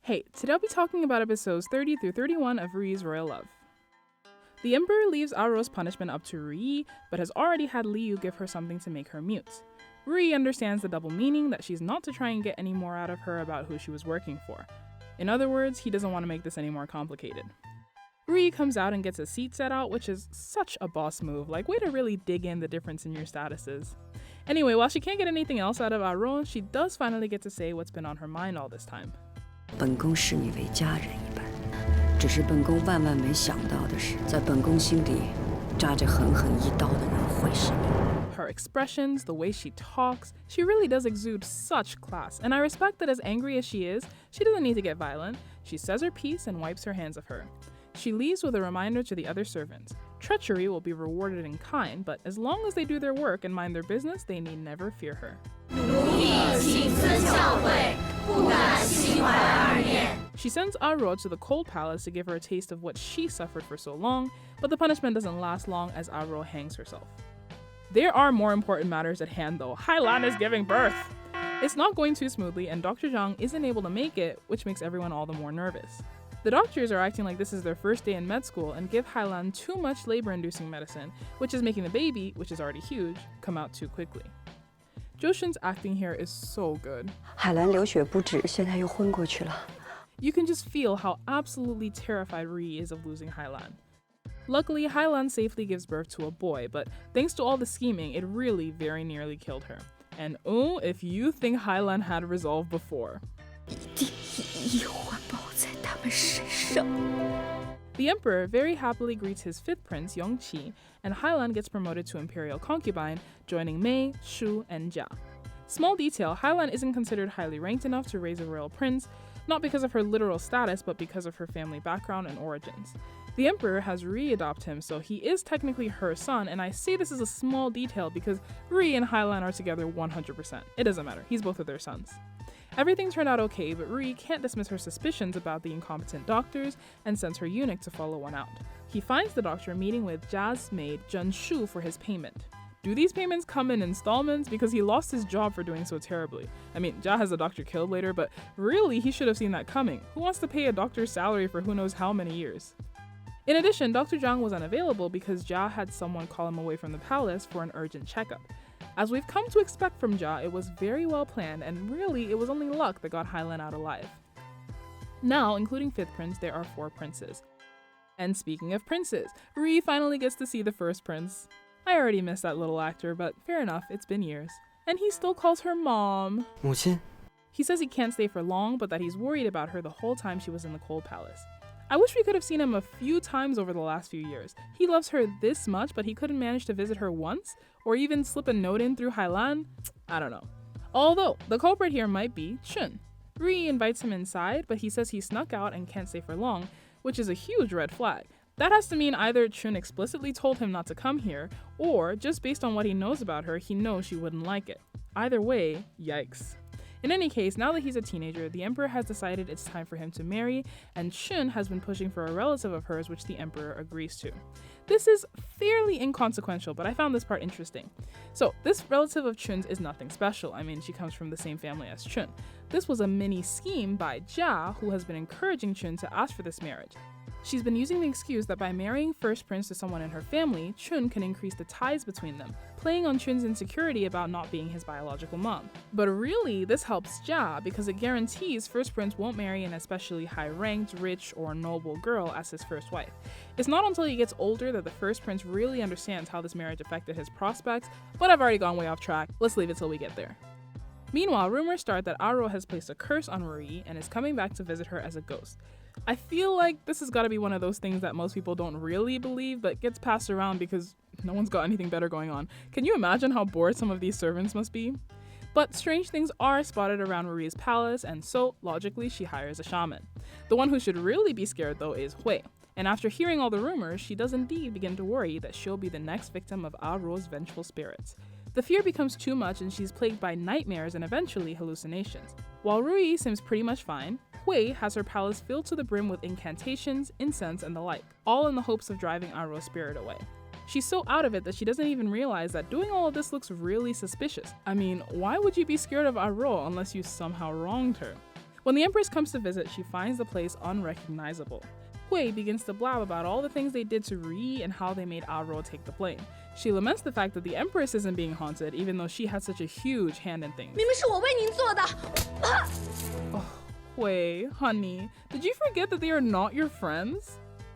Hey, today I'll be talking about episodes 30 through 31 of RuYi's Royal Love. The Emperor leaves RuYi's punishment up to RuYi, but has already had Liu give her something to make her mute. RuYi understands the double meaning that she's not to try and get any more out of her about who she was working for. In other words, he doesn't want to make this any more complicated. RuYi comes out and gets a seat set out, which is such a boss move, like way to really dig in the difference in your statuses. Anyway, while she can't get anything else out of RuYi, she does finally get to say what's been on her mind all this time. 本宫视你为家人一般，只是本宫万万没想到的是，在本宫心里扎着狠狠一刀的人会是你。 Her expressions, the way she talks, she really does exude such class, and I respect that as angry as she is, she doesn't need to get violent. She says her piece and wipes her hands of her. She leaves with a reminder to the other servants. Treachery will be rewarded in kind, but as long as they do their work and mind their business, they need never fear her. She sends RuYi to the cold palace to give her a taste of what she suffered for so long, but the punishment doesn't last long as RuYi hangs herself. There are more important matters at hand though. Hailan is giving birth! It's not going too smoothly and Dr. Zhang isn't able to make it, which makes everyone all the more nervous. The doctors are acting like this is their first day in med school and give Hailan too much labor-inducing medicine, which is making the baby, which is already huge, come out too quickly. Zhou Shun's acting here is so good. 海兰流血不止，现在又昏过去了。 You can just feel how absolutely terrified RuYi is of losing Hailan. Luckily, Hailan safely gives birth to a boy, but thanks to all the scheming, it really very nearly killed her. And if you think Hailan had resolve before. 一定一环抱在他们身上。 The emperor very happily greets his fifth prince, Yongqi, and Hailan gets promoted to imperial concubine, joining Mei, Shu, and Jia. Small detail, Hailan isn't considered highly ranked enough to raise a royal prince, not because of her literal status, but because of her family background and origins. The emperor has RuYi adopt him, so he is technically her son, and I say this is a small detail because RuYi and Hailan are together 100%. It doesn't matter, he's both of their sons. Everything turned out okay, but RuYi can't dismiss her suspicions about the incompetent doctors and sends her eunuch to follow one out. He finds the doctor meeting with Jia's maid, Zhen Shu, for his payment. Do these payments come in installments? Because he lost his job for doing so terribly. I mean, Jia has a doctor killed later, but really he should have seen that coming. Who wants to pay a doctor's salary for who knows how many years? In addition, Dr. Zhang was unavailable because Jia had someone call him away from the palace for an urgent checkup. As we've come to expect from Jia, it was very well planned, and really it was only luck that got Hailan out alive. Now, including fifth prince, there are 4 princes. And speaking of princes, RuYi finally gets to see the first prince. I already missed that little actor, but fair enough, it's been years. And he still calls her mom. 母亲. He says he can't stay for long, but that he's worried about her the whole time she was in the cold palace. I wish we could have seen him a few times over the last few years. He loves her this much, but he couldn't manage to visit her once? Or even slip a note in through Hailan? I don't know. Although, the culprit here might be Chun. RuYi invites him inside, but he says he snuck out and can't stay for long, which is a huge red flag. That has to mean either Chun explicitly told him not to come here, or just based on what he knows about her, he knows she wouldn't like it. Either way, yikes. In any case, now that he's a teenager, the emperor has decided it's time for him to marry, and Chun has been pushing for a relative of hers, which the emperor agrees to. This is fairly inconsequential, but I found this part interesting. So, this relative of Chun's is nothing special. I mean, she comes from the same family as Chun. This was a mini scheme by Jia, who has been encouraging Chun to ask for this marriage. She's been using the excuse that by marrying first prince to someone in her family, Chun can increase the ties between them, playing on Chun's insecurity about not being his biological mom. But really, this helps Jia because it guarantees first prince won't marry an especially high-ranked, rich, or noble girl as his first wife. It's not until he gets older that the first prince really understands how this marriage affected his prospects, but I've already gone way off track. Let's leave it till we get there. Meanwhile, rumors start that RuYi has placed a curse on RuYi and is coming back to visit her as a ghost. I feel like this has got to be one of those things that most people don't really believe but gets passed around because no one's got anything better going on. Can you imagine how bored some of these servants must be? But strange things are spotted around RuYi's palace, and so, logically, she hires a shaman. The one who should really be scared, though, is Hui. And after hearing all the rumors, she does indeed begin to worry that she'll be the next victim of RuYi's vengeful spirits. The fear becomes too much and she's plagued by nightmares and eventually hallucinations. While RuYi seems pretty much fine, Hui has her palace filled to the brim with incantations, incense, and the like, all in the hopes of driving RuYi's spirit away. She's so out of it that she doesn't even realize that doing all of this looks really suspicious. I mean, why would you be scared of RuYi unless you somehow wronged her? When the Empress comes to visit, she finds the place unrecognizable. Hui begins to blab about all the things they did to RuYi and how they made Aro take the blame. She laments the fact that the Empress isn't being haunted, even though she had such a huge hand in things. 明明是我为您做的。 Hui, honey, did you forget that they are not your friends?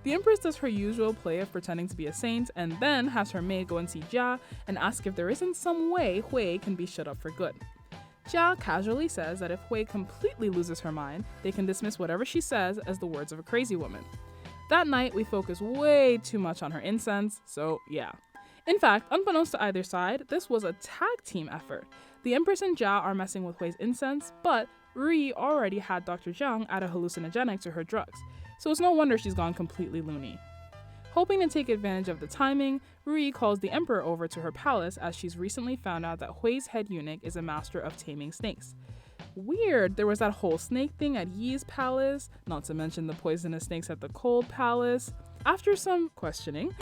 The Empress does her usual play of pretending to be a saint and then has her maid go and see Jia and ask if there isn't some way Hui can be shut up for good. Jia casually says that if Hui completely loses her mind, they can dismiss whatever she says as the words of a crazy woman. That night, we focus way too much on her incense, so yeah. In fact, unbeknownst to either side, this was a tag team effort. The Empress and Jia are messing with Hui's incense, but RuYi already had Dr. Zhang add a hallucinogenic to her drugs, so it's no wonder she's gone completely loony. Hoping to take advantage of the timing, RuYi calls the Emperor over to her palace as she's recently found out that Hui's head eunuch is a master of taming snakes. Weird, there was that whole snake thing at Yi's palace, not to mention the poisonous snakes at the Cold Palace. After some questioning,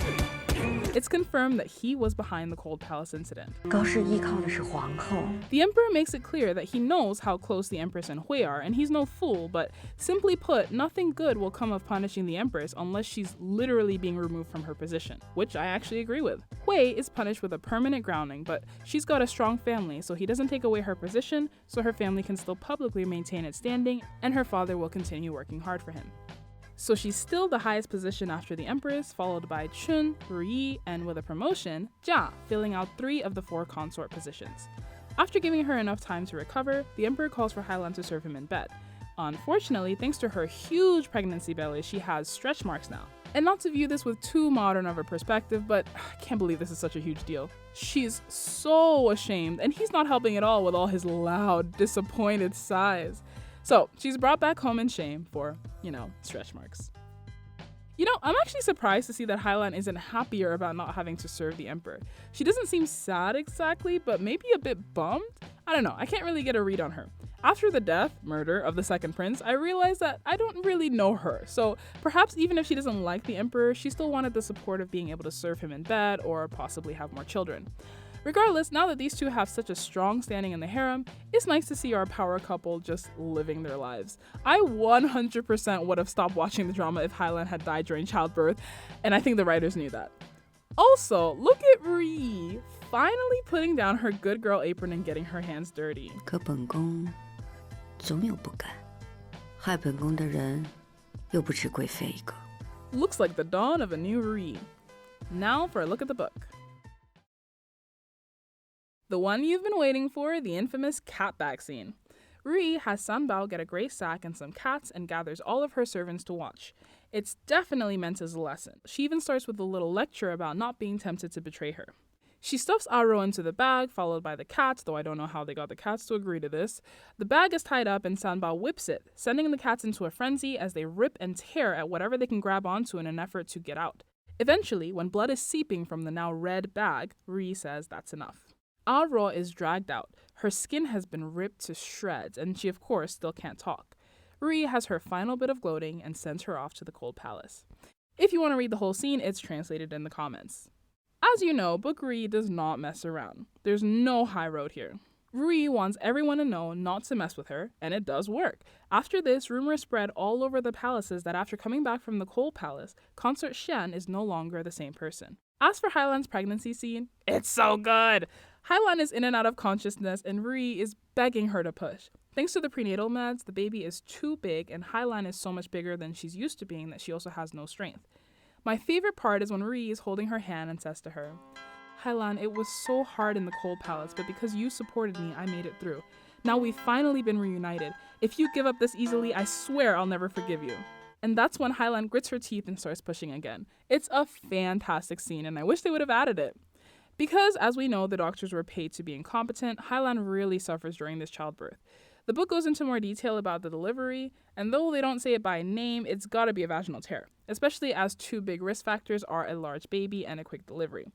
it's confirmed that he was behind the Cold Palace incident. 高氏依靠的是皇后。 The Emperor makes it clear that he knows how close the Empress and Hui are, and he's no fool, but simply put, nothing good will come of punishing the Empress unless she's literally being removed from her position, which I actually agree with. Hui is punished with a permanent grounding, but she's got a strong family, so he doesn't take away her position, so her family can still publicly maintain its standing, and her father will continue working hard for him. So she's still the highest position after the Empress, followed by Chun, RuYi, and with a promotion, Jia, filling out 3 of the 4 consort positions. After giving her enough time to recover, the Emperor calls for Hailan to serve him in bed. Unfortunately, thanks to her huge pregnancy belly, she has stretch marks now. And not to view this with too modern of a perspective, but I can't believe this is such a huge deal. She's so ashamed, and he's not helping at all with all his loud, disappointed sighs. So she's brought back home in shame for, stretch marks. I'm actually surprised to see that Hailan isn't happier about not having to serve the Emperor. She doesn't seem sad exactly, but maybe a bit bummed? I don't know, I can't really get a read on her. After the murder of the second prince, I realized that I don't really know her, so perhaps even if she doesn't like the Emperor, she still wanted the support of being able to serve him in bed or possibly have more children. Regardless, now that these two have such a strong standing in the harem, it's nice to see our power couple just living their lives. I 100% would have stopped watching the drama if Hailan had died during childbirth, and I think the writers knew that. Also, look at RuYi finally putting down her good girl apron and getting her hands dirty. 可本宫总有不敢，害本宫的人又不止贵妃一个。 Looks like the dawn of a new RuYi. Now for a look at the book. The one you've been waiting for, the infamous cat bag scene. RuYi has Sanbao get a gray sack and some cats and gathers all of her servants to watch. It's definitely meant as a lesson. She even starts with a little lecture about not being tempted to betray her. She stuffs Aro into the bag, followed by the cats, though I don't know how they got the cats to agree to this. The bag is tied up and Sanbao whips it, sending the cats into a frenzy as they rip and tear at whatever they can grab onto in an effort to get out. Eventually, when blood is seeping from the now red bag, RuYi says that's enough. Aro is dragged out. Her skin has been ripped to shreds, and she of course still can't talk. RuYi has her final bit of gloating and sends her off to the Cold Palace. If you want to read the whole scene, it's translated in the comments. As you know, Book RuYi does not mess around. There's no high road here. RuYi wants everyone to know not to mess with her, and it does work. After this, rumors spread all over the palaces that after coming back from the Cold Palace, Consort Xian is no longer the same person. As for Hailan's pregnancy scene, it's so good! Hailan is in and out of consciousness, and RuYi is begging her to push. Thanks to the prenatal meds, the baby is too big, and Hailan is so much bigger than she's used to being that she also has no strength. My favorite part is when RuYi is holding her hand and says to her, Hailan, it was so hard in the Cold Palace, but because you supported me, I made it through. Now we've finally been reunited. If you give up this easily, I swear I'll never forgive you. And that's when Hailan grits her teeth and starts pushing again. It's a fantastic scene, and I wish they would have added it. Because, as we know, the doctors were paid to be incompetent, Hailan really suffers during this childbirth. The book goes into more detail about the delivery, and though they don't say it by name, it's gotta be a vaginal tear, especially as 2 big risk factors are a large baby and a quick delivery.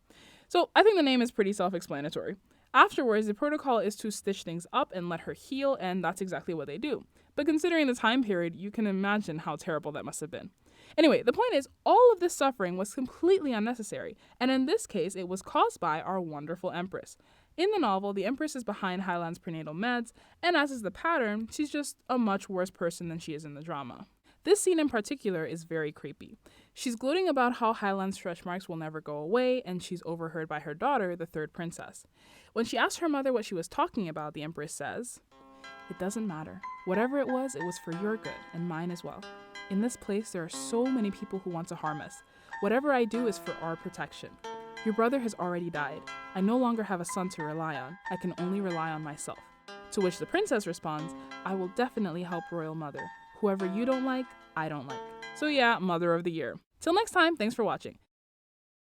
So I think the name is pretty self-explanatory. Afterwards, the protocol is to stitch things up and let her heal, and that's exactly what they do. But considering the time period, you can imagine how terrible that must have been. Anyway, the point is, all of this suffering was completely unnecessary, and in this case, it was caused by our wonderful Empress. In the novel, the Empress is behind Hailan's prenatal meds, and as is the pattern, she's just a much worse person than she is in the drama. This scene in particular is very creepy. She's gloating about how Hailan's stretch marks will never go away, and she's overheard by her daughter, the third princess. When she asks her mother what she was talking about, the Empress says, "It doesn't matter. Whatever it was for your good, and mine as well. In this place, there are so many people who want to harm us. Whatever I do is for our protection. Your brother has already died. I no longer have a son to rely on. I can only rely on myself." To which the princess responds, "I will definitely help Royal Mother. Whoever you don't like, I don't like." So yeah, Mother of the Year. Till next time, thanks for watching.